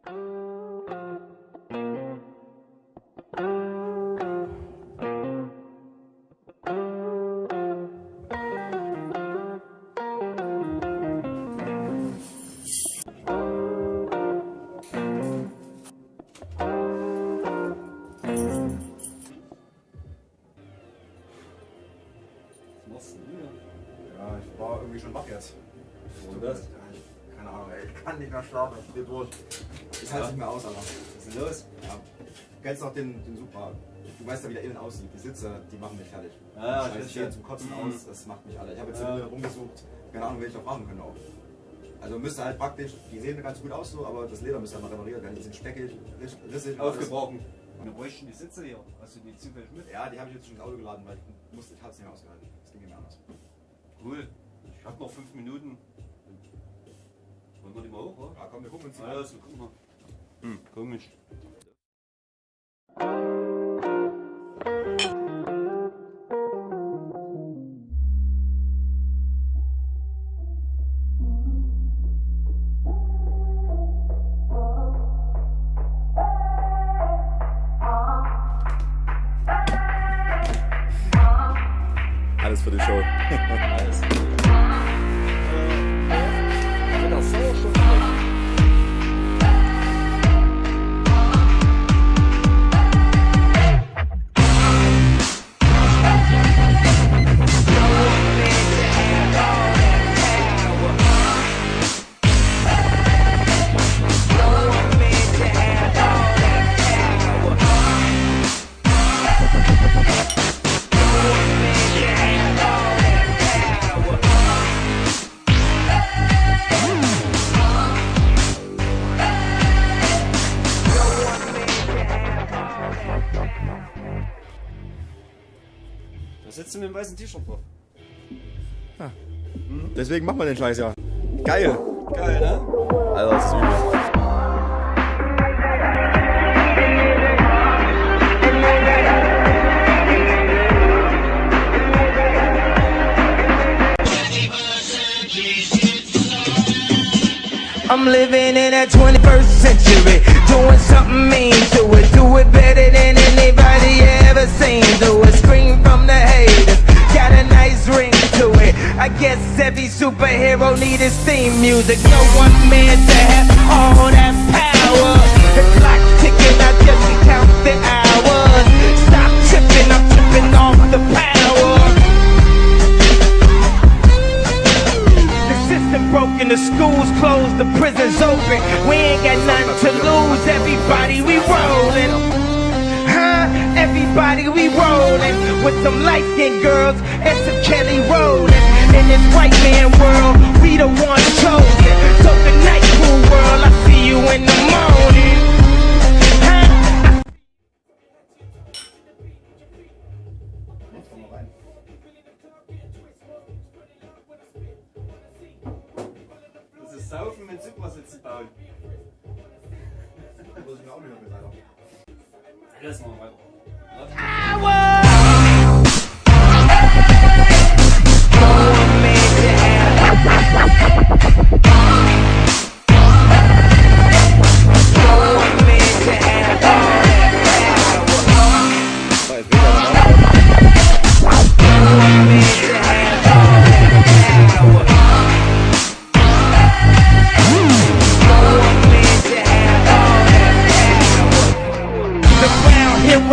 Ja, ich war irgendwie schon wach jetzt. Und das? Keine Ahnung, ey. Ich kann nicht mehr schlafen, ich bin durch. Ich halte es nicht mehr aus, Alter. Was ist denn los? Ja. Du kennst doch den Supra. Du weißt ja, wie der innen aussieht. Die Sitze, die machen mich fertig. Ja, ich stehe zum Kotzen aus, das macht mich alle. Ich habe jetzt hier rumgesucht, keine Ahnung, welche ich noch machen könnte auch. Also müsste halt praktisch, die sehen ganz gut aus so, aber das Leder müsste halt mal repariert werden. Die sind speckig, rissig. Aufgebrochen. Wir bräuchten die Sitze hier. Hast du die zufällig mit? Ja, die habe ich jetzt schon ins Auto geladen, weil ich habe es nicht mehr ausgehalten. Das ging nicht mehr anders. Cool. Ich habe noch 5 Minuten. Wollen wir die mal hoch, oder? Ja, komm, wir gucken uns die an. Also, guck mal. Komisch. Alles für die Show. Alles. Da sitzt du mit dem weißen T-Shirt drauf. Ja. Deswegen machen wir den Scheiß ja. Geil! Geil, ne? Alter, das ist übel. I'm living in that 21st century, doing something mean to it, do it better than anybody ever seen. Do it, scream from the haters, got a nice ring to it. I guess every superhero need his theme music. No one man to have all that power. The clock ticking, I just count the hours. Stop tripping, I'm tripping off the power. Broken, the schools closed, the prisons open. We ain't got nothing to lose. Everybody we rollin', huh? Everybody we rollin' with some light-skinned girls and some Kelly rollin'. In this white man world, we the ones chosen. So good night, cool world. I see you in the morning. Saufen mit Suprasitze bauen. Das muss ich mir auch nicht mehr gesagt. Lass mal weiter.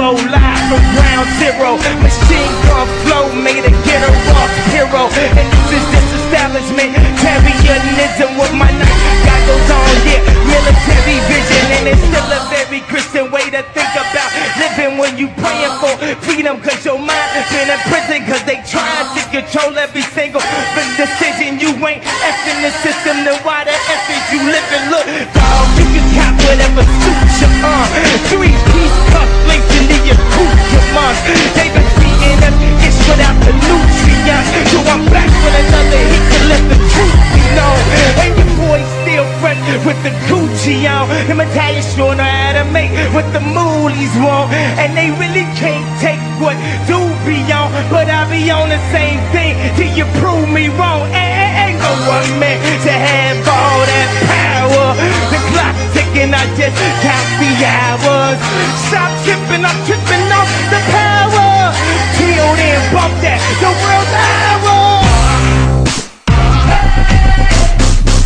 Live from ground zero, machine gun flow made a get her off hero. And this is disestablishment, Terryanism with my knife. Got those on, yeah, military vision. And it's still a very Christian way to think about living when you praying for freedom. Cause your mind been in prison, cause they trying to control every single decision. You ain't effing the system, then why the F is you living? Look, dog, you can cop whatever suits your arm. 3-piece cuff links into your accoutrements. They've been feeding us ish without the nutrients. So I'm back with another hit to let the truth be known. And your boy's still fresh with the Gucci on. Him Italian sure know how to make what the moolies want. And they really can't take what do be on. But I be on the same thing till you prove me wrong. Ain't no one man to have all that power. The clock ticking, I just count the hours. Stop tripping, I'm tripping off the power. Killed and bumped that, the world's hour.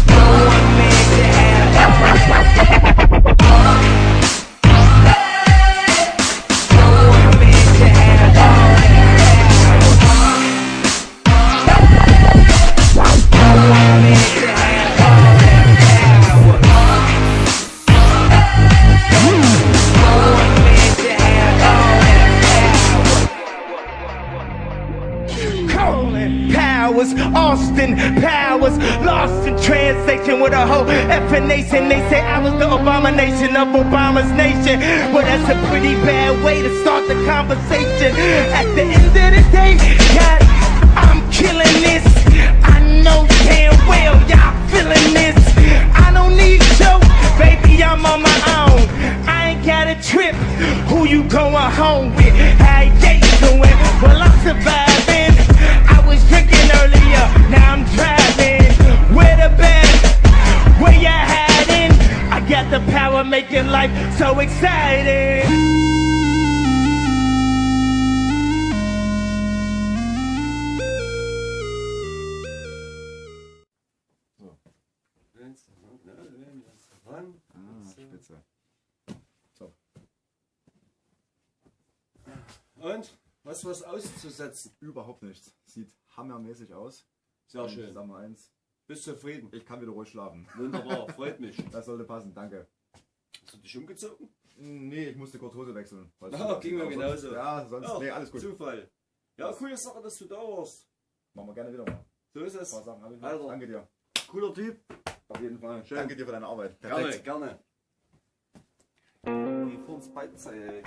No one meant to have. No one meant to have all that power. No one meant to have all that power. No one meant to have all that power. Colin Powers, Austin Powers, lost in translation with a whole effing nation. They say I was the abomination of Obama's nation. Well, that's a pretty bad way to start the conversation. At the end of the day, God, I'm killing this. I know damn well y'all feeling this. I don't need you, baby, I'm on my own. I ain't got a trip. Who you going home with? How you doing? Well, I'm surviving. I was drinking earlier, now I'm driving. Where the best? Where you hiding? I got the power making life so exciting. Spitze. So. Und? Was auszusetzen? Überhaupt nichts. Sieht hammermäßig aus. Sehr Und schön. Sag mal eins. Bist zufrieden? Ich kann wieder ruhig schlafen. Wunderbar, freut mich. Das sollte passen, danke. Hast du dich umgezogen? Nee, ich musste kurz Hose wechseln. Ging mir genauso. Ja, sonst, Oh, nee, alles gut. Zufall. Ja, coole Sache, dass du da warst. Machen wir gerne wieder mal. So ist Ein es. paar Sachen habe ich noch. Alter. Danke dir. Cooler Typ. Auf jeden Fall. Schön. Danke dir für deine Arbeit. Gerne, Perfekt. gerne. Die vor uns beiden gleichzeitig.